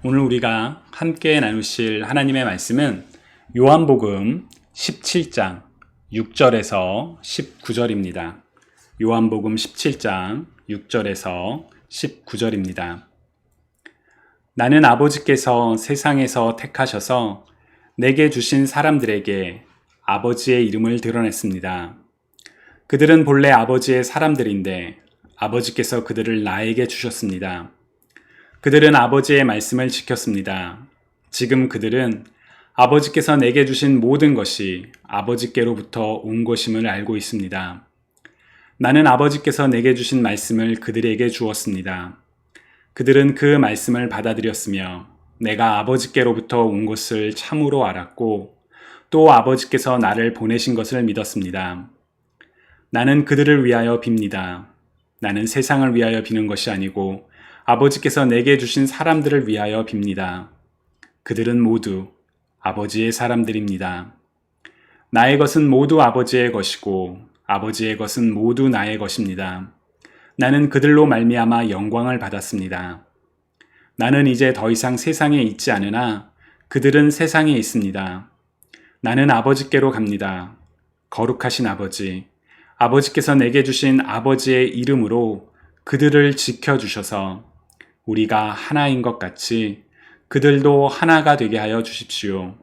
오늘 우리가 함께 나누실 하나님의 말씀은 요한복음 17장 6절에서 19절입니다. 요한복음 17장 6절에서 19절입니다. 나는 아버지께서 세상에서 택하셔서 내게 주신 사람들에게 아버지의 이름을 드러냈습니다. 그들은 본래 아버지의 사람들인데 아버지께서 그들을 나에게 주셨습니다. 그들은 아버지의 말씀을 지켰습니다. 지금 그들은 아버지께서 내게 주신 모든 것이 아버지께로부터 온 것임을 알고 있습니다. 나는 아버지께서 내게 주신 말씀을 그들에게 주었습니다. 그들은 그 말씀을 받아들였으며 내가 아버지께로부터 온 것을 참으로 알았고 또 아버지께서 나를 보내신 것을 믿었습니다. 나는 그들을 위하여 빕니다. 나는 세상을 위하여 비는 것이 아니고 아버지께서 내게 주신 사람들을 위하여 빕니다. 그들은 모두 아버지의 사람들입니다. 나의 것은 모두 아버지의 것이고 아버지의 것은 모두 나의 것입니다. 나는 그들로 말미암아 영광을 받았습니다. 나는 이제 더 이상 세상에 있지 않으나 그들은 세상에 있습니다. 나는 아버지께로 갑니다. 거룩하신 아버지, 아버지께서 내게 주신 아버지의 이름으로 그들을 지켜주셔서 우리가 하나인 것 같이 그들도 하나가 되게 하여 주십시오.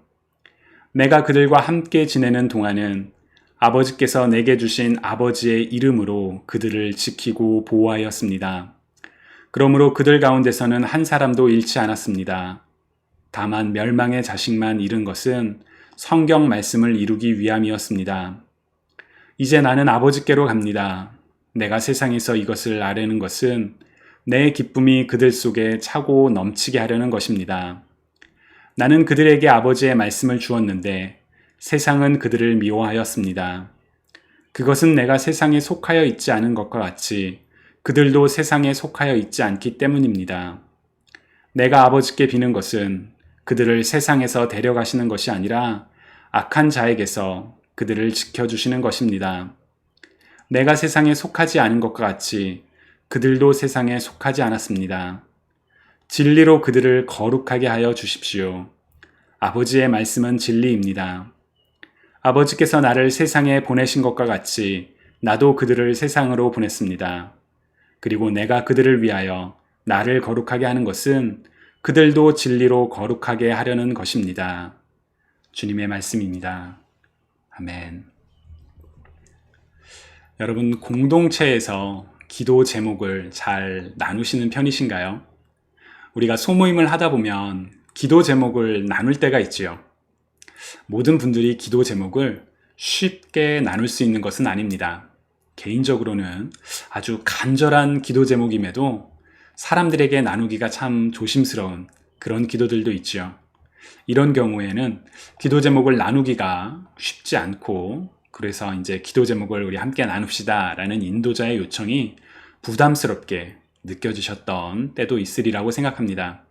내가 그들과 함께 지내는 동안은 아버지께서 내게 주신 아버지의 이름으로 그들을 지키고 보호하였습니다. 그러므로 그들 가운데서는 한 사람도 잃지 않았습니다. 다만 멸망의 자식만 잃은 것은 성경 말씀을 이루기 위함이었습니다. 이제 나는 아버지께로 갑니다. 내가 세상에서 이것을 아뢰는 것은 내 기쁨이 그들 속에 차고 넘치게 하려는 것입니다. 나는 그들에게 아버지의 말씀을 주었는데 세상은 그들을 미워하였습니다. 그것은 내가 세상에 속하여 있지 않은 것과 같이 그들도 세상에 속하여 있지 않기 때문입니다. 내가 아버지께 비는 것은 그들을 세상에서 데려가시는 것이 아니라 악한 자에게서 그들을 지켜주시는 것입니다. 내가 세상에 속하지 않은 것과 같이 그들도 세상에 속하지 않았습니다. 진리로 그들을 거룩하게 하여 주십시오. 아버지의 말씀은 진리입니다. 아버지께서 나를 세상에 보내신 것과 같이 나도 그들을 세상으로 보냈습니다. 그리고 내가 그들을 위하여 나를 거룩하게 하는 것은 그들도 진리로 거룩하게 하려는 것입니다. 주님의 말씀입니다. 아멘. 여러분, 공동체에서 기도 제목을 잘 나누시는 편이신가요? 우리가 소모임을 하다 보면 기도 제목을 나눌 때가 있지요. 모든 분들이 기도 제목을 쉽게 나눌 수 있는 것은 아닙니다. 개인적으로는 아주 간절한 기도 제목임에도 사람들에게 나누기가 참 조심스러운 그런 기도들도 있지요. 이런 경우에는 기도 제목을 나누기가 쉽지 않고 그래서 이제 기도 제목을 우리 함께 나눕시다 라는 인도자의 요청이 부담스럽게 느껴지셨던 때도 있으리라고 생각합니다.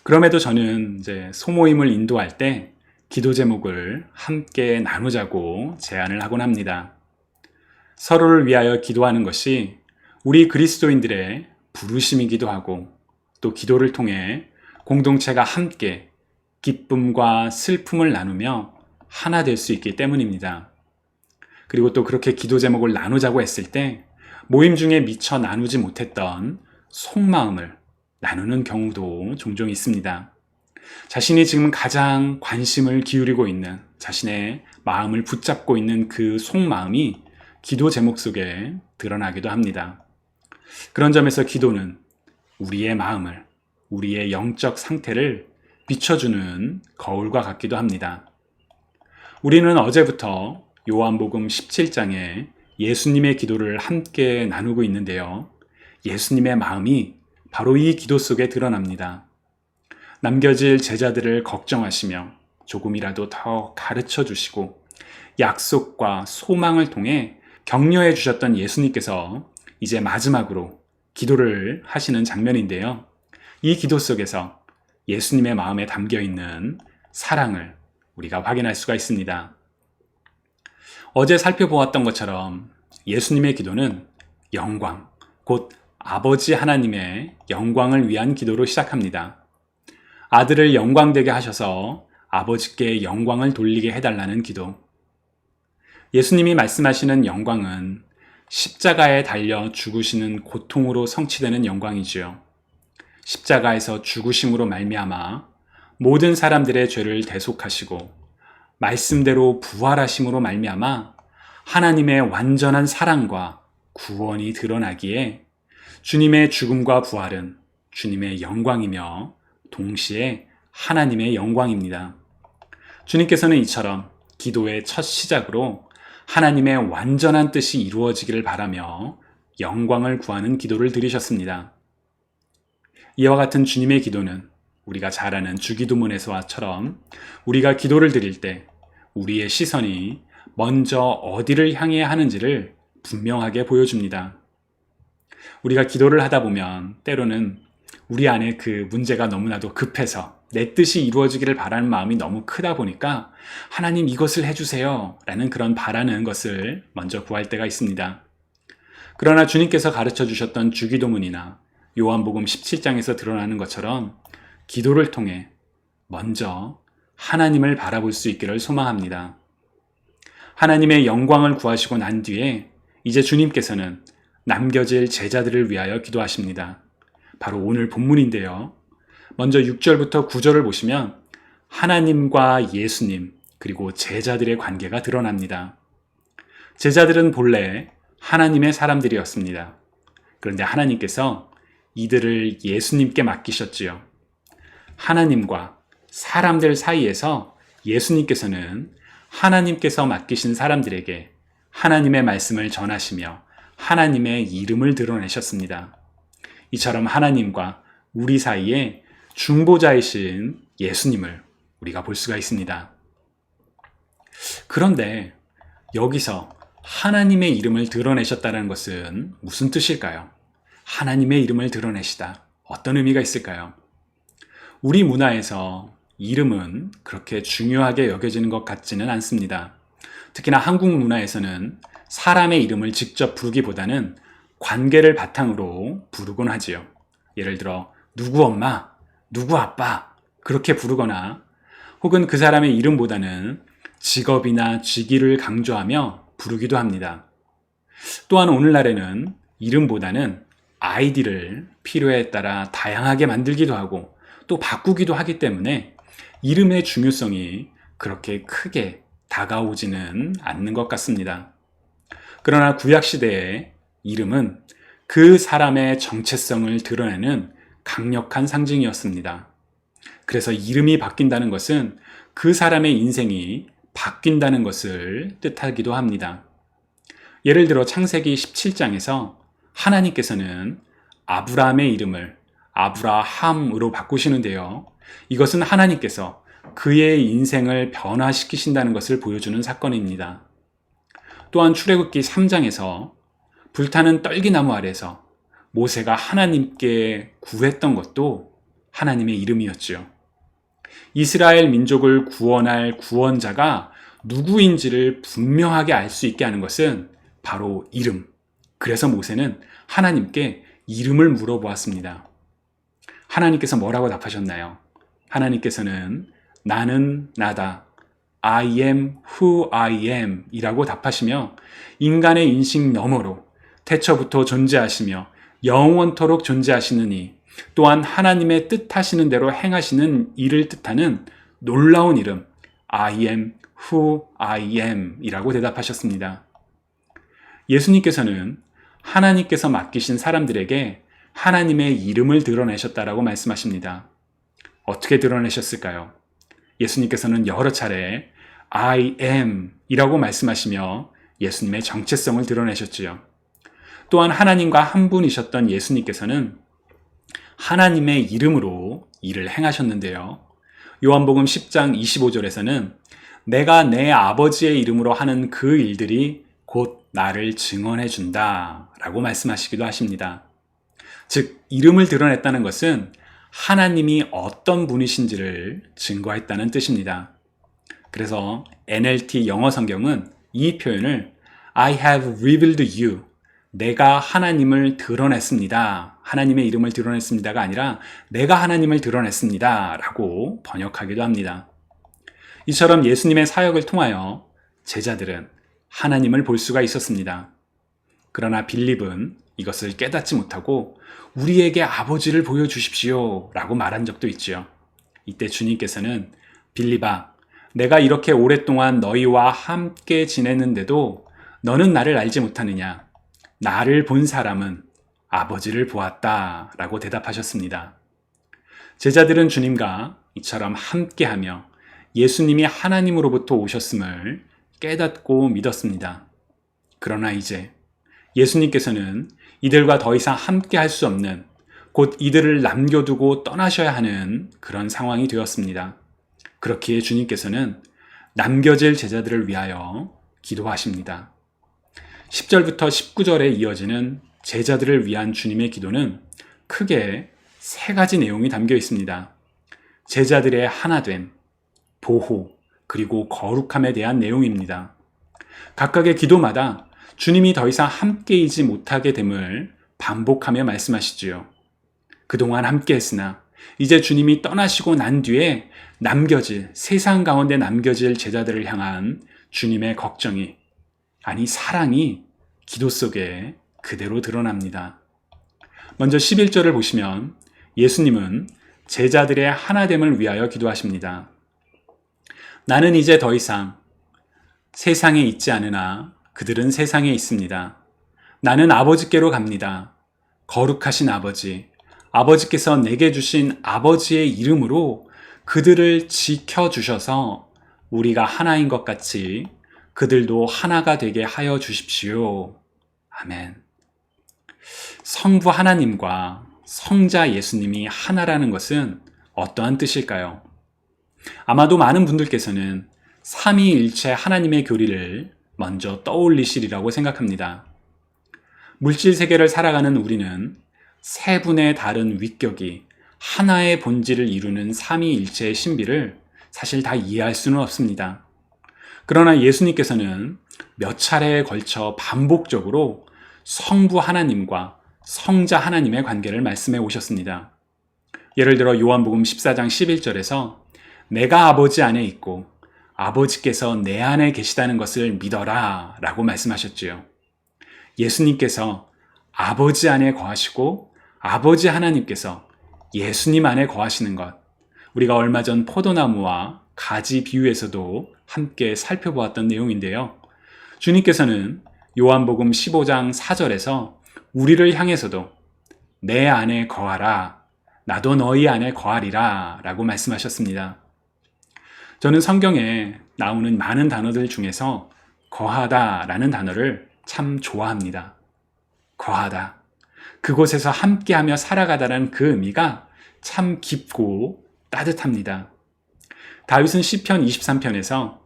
그럼에도 저는 이제 소모임을 인도할 때 기도 제목을 함께 나누자고 제안을 하곤 합니다. 서로를 위하여 기도하는 것이 우리 그리스도인들의 부르심이기도 하고 또 기도를 통해 공동체가 함께 기쁨과 슬픔을 나누며 하나 될 수 있기 때문입니다. 그리고 또 그렇게 기도 제목을 나누자고 했을 때 모임 중에 미처 나누지 못했던 속마음을 나누는 경우도 종종 있습니다. 자신이 지금 가장 관심을 기울이고 있는 자신의 마음을 붙잡고 있는 그 속마음이 기도 제목 속에 드러나기도 합니다. 그런 점에서 기도는 우리의 마음을, 우리의 영적 상태를 비춰주는 거울과 같기도 합니다. 우리는 어제부터 요한복음 17장에 예수님의 기도를 함께 나누고 있는데요. 예수님의 마음이 바로 이 기도 속에 드러납니다. 남겨질 제자들을 걱정하시며 조금이라도 더 가르쳐 주시고 약속과 소망을 통해 격려해 주셨던 예수님께서 이제 마지막으로 기도를 하시는 장면인데요. 이 기도 속에서 예수님의 마음에 담겨 있는 사랑을 우리가 확인할 수가 있습니다. 어제 살펴보았던 것처럼 예수님의 기도는 영광, 곧 아버지 하나님의 영광을 위한 기도로 시작합니다. 아들을 영광되게 하셔서 아버지께 영광을 돌리게 해달라는 기도. 예수님이 말씀하시는 영광은 십자가에 달려 죽으시는 고통으로 성취되는 영광이지요. 십자가에서 죽으심으로 말미암아 모든 사람들의 죄를 대속하시고 말씀대로 부활하심으로 말미암아 하나님의 완전한 사랑과 구원이 드러나기에 주님의 죽음과 부활은 주님의 영광이며 동시에 하나님의 영광입니다. 주님께서는 이처럼 기도의 첫 시작으로 하나님의 완전한 뜻이 이루어지기를 바라며 영광을 구하는 기도를 드리셨습니다. 이와 같은 주님의 기도는 우리가 잘 아는 주기도문에서와처럼 우리가 기도를 드릴 때 우리의 시선이 먼저 어디를 향해야 하는지를 분명하게 보여줍니다. 우리가 기도를 하다 보면 때로는 우리 안에 그 문제가 너무나도 급해서 내 뜻이 이루어지기를 바라는 마음이 너무 크다 보니까 하나님 이것을 해주세요 라는 그런 바라는 것을 먼저 구할 때가 있습니다. 그러나 주님께서 가르쳐 주셨던 주기도문이나 요한복음 17장에서 드러나는 것처럼 기도를 통해 먼저 하나님을 바라볼 수 있기를 소망합니다. 하나님의 영광을 구하시고 난 뒤에 이제 주님께서는 남겨질 제자들을 위하여 기도하십니다. 바로 오늘 본문인데요. 먼저 6절부터 9절을 보시면 하나님과 예수님 그리고 제자들의 관계가 드러납니다. 제자들은 본래 하나님의 사람들이었습니다. 그런데 하나님께서 이들을 예수님께 맡기셨지요. 하나님과 사람들 사이에서 예수님께서는 하나님께서 맡기신 사람들에게 하나님의 말씀을 전하시며 하나님의 이름을 드러내셨습니다. 이처럼 하나님과 우리 사이에 중보자이신 예수님을 우리가 볼 수가 있습니다. 그런데 여기서 하나님의 이름을 드러내셨다는 것은 무슨 뜻일까요? 하나님의 이름을 드러내시다. 어떤 의미가 있을까요? 우리 문화에서 이름은 그렇게 중요하게 여겨지는 것 같지는 않습니다. 특히나 한국 문화에서는 사람의 이름을 직접 부르기보다는 관계를 바탕으로 부르곤 하지요. 예를 들어 누구 엄마, 누구 아빠 그렇게 부르거나 혹은 그 사람의 이름보다는 직업이나 직위를 강조하며 부르기도 합니다. 또한 오늘날에는 이름보다는 아이디를 필요에 따라 다양하게 만들기도 하고 또 바꾸기도 하기 때문에 이름의 중요성이 그렇게 크게 다가오지는 않는 것 같습니다. 그러나 구약시대의 이름은 그 사람의 정체성을 드러내는 강력한 상징이었습니다. 그래서 이름이 바뀐다는 것은 그 사람의 인생이 바뀐다는 것을 뜻하기도 합니다. 예를 들어 창세기 17장에서 하나님께서는 아브라함의 이름을 아브라함으로 바꾸시는데요. 이것은 하나님께서 그의 인생을 변화시키신다는 것을 보여주는 사건입니다. 또한 출애굽기 3장에서 불타는 떨기나무 아래서 모세가 하나님께 구했던 것도 하나님의 이름이었죠. 이스라엘 민족을 구원할 구원자가 누구인지를 분명하게 알 수 있게 하는 것은 바로 이름. 그래서 모세는 하나님께 이름을 물어보았습니다. 하나님께서 뭐라고 답하셨나요? 하나님께서는 나는 나다. I am who I am 이라고 답하시며 인간의 인식 너머로 태초부터 존재하시며 영원토록 존재하시는 이 또한 하나님의 뜻하시는 대로 행하시는 이를 뜻하는 놀라운 이름 I am who I am 이라고 대답하셨습니다. 예수님께서는 하나님께서 맡기신 사람들에게 하나님의 이름을 드러내셨다라고 말씀하십니다. 어떻게 드러내셨을까요? 예수님께서는 여러 차례 I am 이라고 말씀하시며 예수님의 정체성을 드러내셨지요. 또한 하나님과 한 분이셨던 예수님께서는 하나님의 이름으로 일을 행하셨는데요. 요한복음 10장 25절에서는 내가 내 아버지의 이름으로 하는 그 일들이 곧 나를 증언해 준다 라고 말씀하시기도 하십니다. 즉 이름을 드러냈다는 것은 하나님이 어떤 분이신지를 증거했다는 뜻입니다. 그래서 NLT 영어 성경은 이 표현을 I have revealed you, 내가 하나님을 드러냈습니다. 하나님의 이름을 드러냈습니다가 아니라 내가 하나님을 드러냈습니다. 라고 번역하기도 합니다. 이처럼 예수님의 사역을 통하여 제자들은 하나님을 볼 수가 있었습니다. 그러나 빌립은 이것을 깨닫지 못하고 우리에게 아버지를 보여주십시오 라고 말한 적도 있지요. 이때 주님께서는 빌립아, 내가 이렇게 오랫동안 너희와 함께 지냈는데도 너는 나를 알지 못하느냐? 나를 본 사람은 아버지를 보았다 라고 대답하셨습니다. 제자들은 주님과 이처럼 함께하며 예수님이 하나님으로부터 오셨음을 깨닫고 믿었습니다. 그러나 이제 예수님께서는 이들과 더 이상 함께 할 수 없는, 곧 이들을 남겨두고 떠나셔야 하는 그런 상황이 되었습니다. 그렇기에 주님께서는 남겨질 제자들을 위하여 기도하십니다. 10절부터 19절에 이어지는 제자들을 위한 주님의 기도는 크게 세 가지 내용이 담겨 있습니다. 제자들의 하나됨, 보호, 그리고 거룩함에 대한 내용입니다. 각각의 기도마다 주님이 더 이상 함께이지 못하게 됨을 반복하며 말씀하시지요. 그동안 함께했으나 이제 주님이 떠나시고 난 뒤에 세상 가운데 남겨질 제자들을 향한 주님의 걱정이, 아니 사랑이 기도 속에 그대로 드러납니다. 먼저 11절을 보시면 예수님은 제자들의 하나됨을 위하여 기도하십니다. 나는 이제 더 이상 세상에 있지 않으나 그들은 세상에 있습니다. 나는 아버지께로 갑니다. 거룩하신 아버지, 아버지께서 내게 주신 아버지의 이름으로 그들을 지켜주셔서 우리가 하나인 것 같이 그들도 하나가 되게 하여 주십시오. 아멘. 성부 하나님과 성자 예수님이 하나라는 것은 어떠한 뜻일까요? 아마도 많은 분들께서는 삼위일체 하나님의 교리를 먼저 떠올리시리라고 생각합니다. 물질 세계를 살아가는 우리는 세 분의 다른 위격이 하나의 본질을 이루는 삼위일체의 신비를 사실 다 이해할 수는 없습니다. 그러나 예수님께서는 몇 차례에 걸쳐 반복적으로 성부 하나님과 성자 하나님의 관계를 말씀해 오셨습니다. 예를 들어 요한복음 14장 11절에서 내가 아버지 안에 있고 아버지께서 내 안에 계시다는 것을 믿어라 라고 말씀하셨지요. 예수님께서 아버지 안에 거하시고 아버지 하나님께서 예수님 안에 거하시는 것, 우리가 얼마 전 포도나무와 가지 비유에서도 함께 살펴보았던 내용인데요. 주님께서는 요한복음 15장 4절에서 우리를 향해서도 내 안에 거하라, 나도 너희 안에 거하리라 라고 말씀하셨습니다. 저는 성경에 나오는 많은 단어들 중에서 거하다 라는 단어를 참 좋아합니다. 거하다. 그곳에서 함께하며 살아가다라는 그 의미가 참 깊고 따뜻합니다. 다윗은 시편 23편에서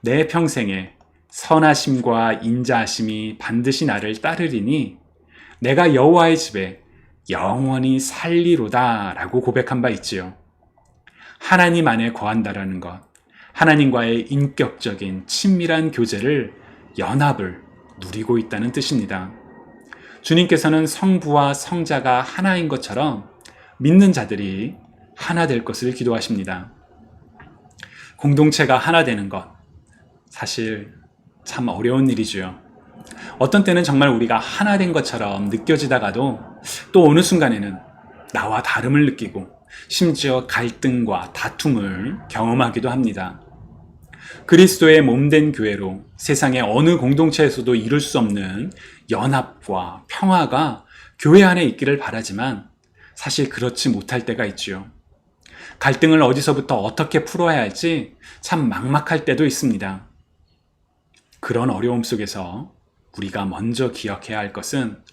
내 평생에 선하심과 인자하심이 반드시 나를 따르리니 내가 여호와의 집에 영원히 살리로다 라고 고백한 바 있지요. 하나님 안에 거한다라는 것, 하나님과의 인격적인 친밀한 교제를, 연합을 누리고 있다는 뜻입니다. 주님께서는 성부와 성자가 하나인 것처럼 믿는 자들이 하나 될 것을 기도하십니다. 공동체가 하나 되는 것, 사실 참 어려운 일이죠. 어떤 때는 정말 우리가 하나 된 것처럼 느껴지다가도 또 어느 순간에는 나와 다름을 느끼고 심지어 갈등과 다툼을 경험하기도 합니다. 그리스도의 몸된 교회로 세상의 어느 공동체에서도 이룰 수 없는 연합과 평화가 교회 안에 있기를 바라지만 사실 그렇지 못할 때가 있지요. 갈등을 어디서부터 어떻게 풀어야 할지 참 막막할 때도 있습니다. 그런 어려움 속에서 우리가 먼저 기억해야 할 것은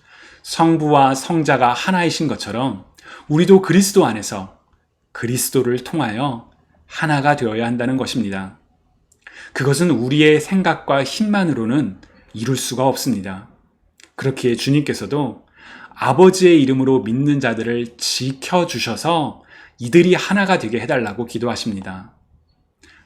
성부와 성자가 하나이신 것처럼 우리도 그리스도 안에서 그리스도를 통하여 하나가 되어야 한다는 것입니다. 그것은 우리의 생각과 힘만으로는 이룰 수가 없습니다. 그렇기에 주님께서도 아버지의 이름으로 믿는 자들을 지켜주셔서 이들이 하나가 되게 해달라고 기도하십니다.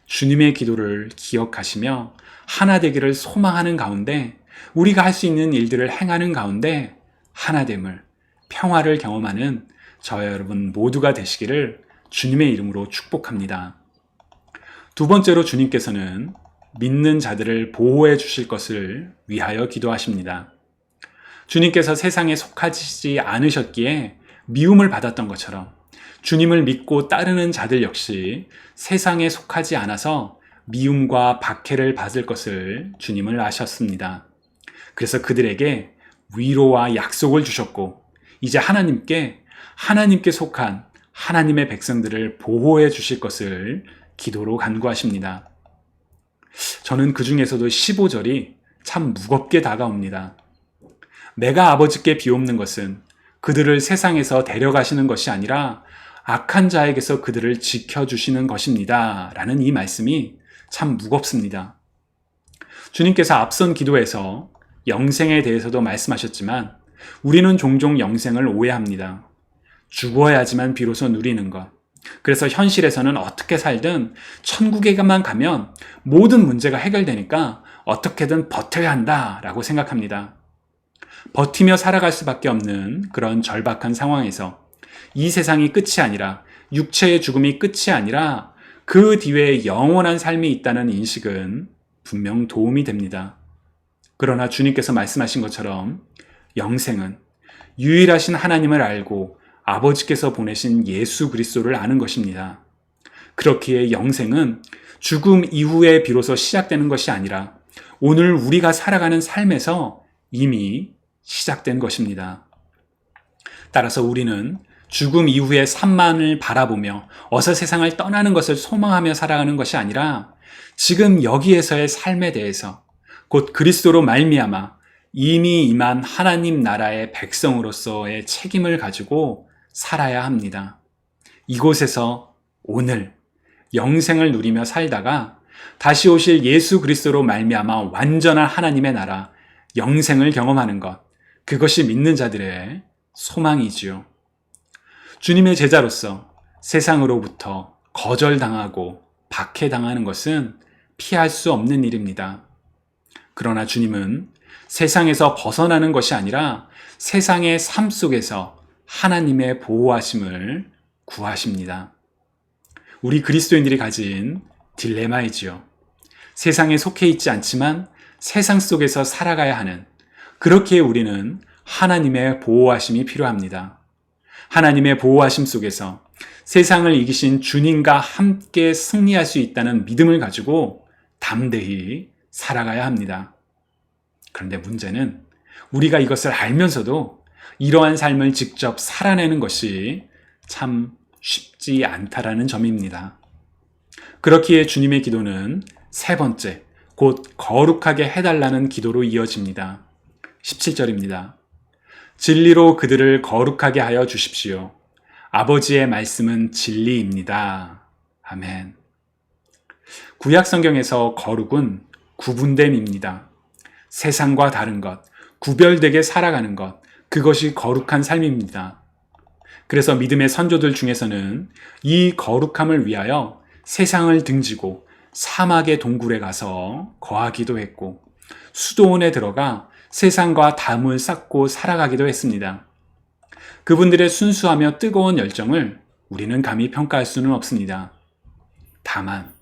주님의 기도를 기억하시며 하나 되기를 소망하는 가운데 우리가 할 수 있는 일들을 행하는 가운데 하나됨을, 평화를 경험하는 저와 여러분 모두가 되시기를 주님의 이름으로 축복합니다. 두 번째로 주님께서는 믿는 자들을 보호해 주실 것을 위하여 기도하십니다. 주님께서 세상에 속하지 않으셨기에 미움을 받았던 것처럼 주님을 믿고 따르는 자들 역시 세상에 속하지 않아서 미움과 박해를 받을 것을 주님을 아셨습니다. 그래서 그들에게 위로와 약속을 주셨고 이제 하나님께 속한 하나님의 백성들을 보호해 주실 것을 기도로 간구하십니다. 저는 그 중에서도 15절이 참 무겁게 다가옵니다. 내가 아버지께 비옵는 것은 그들을 세상에서 데려가시는 것이 아니라 악한 자에게서 그들을 지켜주시는 것입니다. 라는 이 말씀이 참 무겁습니다. 주님께서 앞선 기도에서 영생에 대해서도 말씀하셨지만 우리는 종종 영생을 오해합니다. 죽어야지만 비로소 누리는 것. 그래서 현실에서는 어떻게 살든 천국에만 가면 모든 문제가 해결되니까 어떻게든 버텨야 한다라고 생각합니다. 버티며 살아갈 수밖에 없는 그런 절박한 상황에서 이 세상이 끝이 아니라 육체의 죽음이 끝이 아니라 그 뒤에 영원한 삶이 있다는 인식은 분명 도움이 됩니다. 그러나 주님께서 말씀하신 것처럼 영생은 유일하신 하나님을 알고 아버지께서 보내신 예수 그리스도를 아는 것입니다. 그렇기에 영생은 죽음 이후에 비로소 시작되는 것이 아니라 오늘 우리가 살아가는 삶에서 이미 시작된 것입니다. 따라서 우리는 죽음 이후의 삶만을 바라보며 어서 세상을 떠나는 것을 소망하며 살아가는 것이 아니라 지금 여기에서의 삶에 대해서 곧 그리스도로 말미암아 이미 임한 하나님 나라의 백성으로서의 책임을 가지고 살아야 합니다. 이곳에서 오늘 영생을 누리며 살다가 다시 오실 예수 그리스도로 말미암아 완전한 하나님의 나라 영생을 경험하는 것, 그것이 믿는 자들의 소망이지요. 주님의 제자로서 세상으로부터 거절당하고 박해당하는 것은 피할 수 없는 일입니다. 그러나 주님은 세상에서 벗어나는 것이 아니라 세상의 삶 속에서 하나님의 보호하심을 구하십니다. 우리 그리스도인들이 가진 딜레마이지요. 세상에 속해 있지 않지만 세상 속에서 살아가야 하는, 그렇기에 우리는 하나님의 보호하심이 필요합니다. 하나님의 보호하심 속에서 세상을 이기신 주님과 함께 승리할 수 있다는 믿음을 가지고 담대히 살아가야 합니다. 그런데 문제는 우리가 이것을 알면서도 이러한 삶을 직접 살아내는 것이 참 쉽지 않다라는 점입니다. 그렇기에 주님의 기도는 세 번째, 곧 거룩하게 해달라는 기도로 이어집니다. 17절입니다. 진리로 그들을 거룩하게 하여 주십시오. 아버지의 말씀은 진리입니다. 아멘. 구약 성경에서 거룩은 구분됨입니다. 세상과 다른 것, 구별되게 살아가는 것, 그것이 거룩한 삶입니다. 그래서 믿음의 선조들 중에서는 이 거룩함을 위하여 세상을 등지고 사막의 동굴에 가서 거하기도 했고 수도원에 들어가 세상과 담을 쌓고 살아가기도 했습니다. 그분들의 순수하며 뜨거운 열정을 우리는 감히 평가할 수는 없습니다. 다만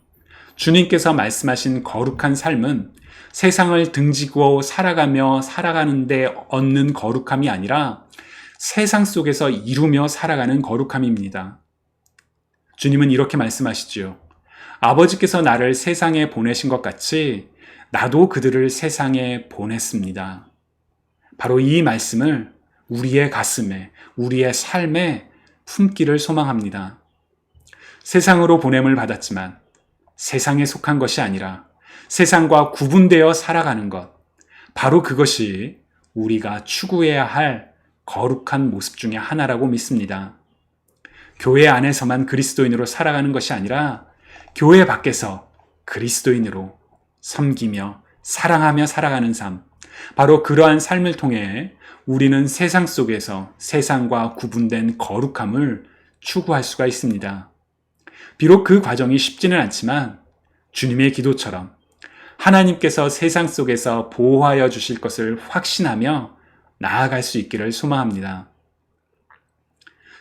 주님께서 말씀하신 거룩한 삶은 세상을 등지고 살아가며 살아가는데 얻는 거룩함이 아니라 세상 속에서 이루며 살아가는 거룩함입니다. 주님은 이렇게 말씀하시지요. 아버지께서 나를 세상에 보내신 것 같이 나도 그들을 세상에 보냈습니다. 바로 이 말씀을 우리의 가슴에, 우리의 삶에 품기를 소망합니다. 세상으로 보냄을 받았지만 세상에 속한 것이 아니라 세상과 구분되어 살아가는 것, 바로 그것이 우리가 추구해야 할 거룩한 모습 중에 하나라고 믿습니다. 교회 안에서만 그리스도인으로 살아가는 것이 아니라 교회 밖에서 그리스도인으로 섬기며 사랑하며 살아가는 삶, 바로 그러한 삶을 통해 우리는 세상 속에서 세상과 구분된 거룩함을 추구할 수가 있습니다. 비록 그 과정이 쉽지는 않지만 주님의 기도처럼 하나님께서 세상 속에서 보호하여 주실 것을 확신하며 나아갈 수 있기를 소망합니다.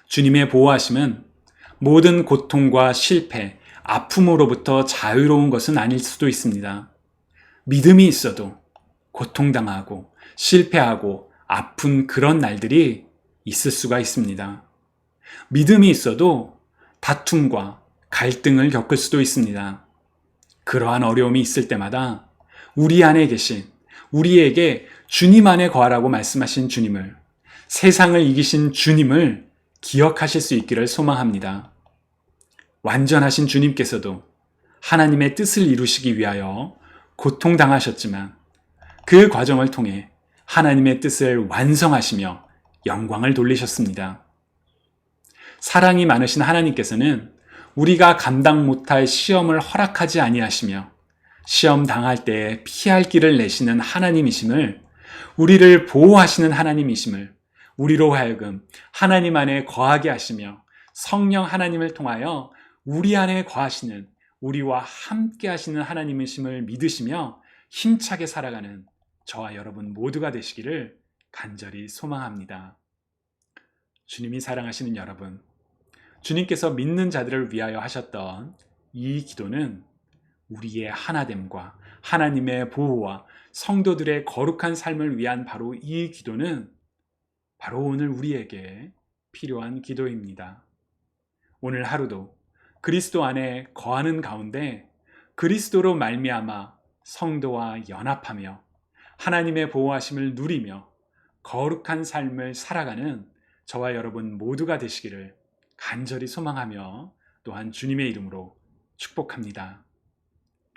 주님의 보호하심은 모든 고통과 실패, 아픔으로부터 자유로운 것은 아닐 수도 있습니다. 믿음이 있어도 고통당하고 실패하고 아픈 그런 날들이 있을 수가 있습니다. 믿음이 있어도 다툼과 갈등을 겪을 수도 있습니다. 그러한 어려움이 있을 때마다 우리 안에 계신, 우리에게 주님 안에 거하라고 말씀하신 주님을, 세상을 이기신 주님을 기억하실 수 있기를 소망합니다. 완전하신 주님께서도 하나님의 뜻을 이루시기 위하여 고통당하셨지만 그 과정을 통해 하나님의 뜻을 완성하시며 영광을 돌리셨습니다. 사랑이 많으신 하나님께서는 우리가 감당 못할 시험을 허락하지 아니하시며 시험 당할 때 피할 길을 내시는 하나님이심을, 우리를 보호하시는 하나님이심을 우리로 하여금 하나님 안에 거하게 하시며 성령 하나님을 통하여 우리 안에 거하시는, 우리와 함께 하시는 하나님이심을 믿으시며 힘차게 살아가는 저와 여러분 모두가 되시기를 간절히 소망합니다. 주님이 사랑하시는 여러분, 주님께서 믿는 자들을 위하여 하셨던 이 기도는 우리의 하나됨과 하나님의 보호와 성도들의 거룩한 삶을 위한 바로 이 기도는 바로 오늘 우리에게 필요한 기도입니다. 오늘 하루도 그리스도 안에 거하는 가운데 그리스도로 말미암아 성도와 연합하며 하나님의 보호하심을 누리며 거룩한 삶을 살아가는 저와 여러분 모두가 되시기를 간절히 소망하며 또한 주님의 이름으로 축복합니다.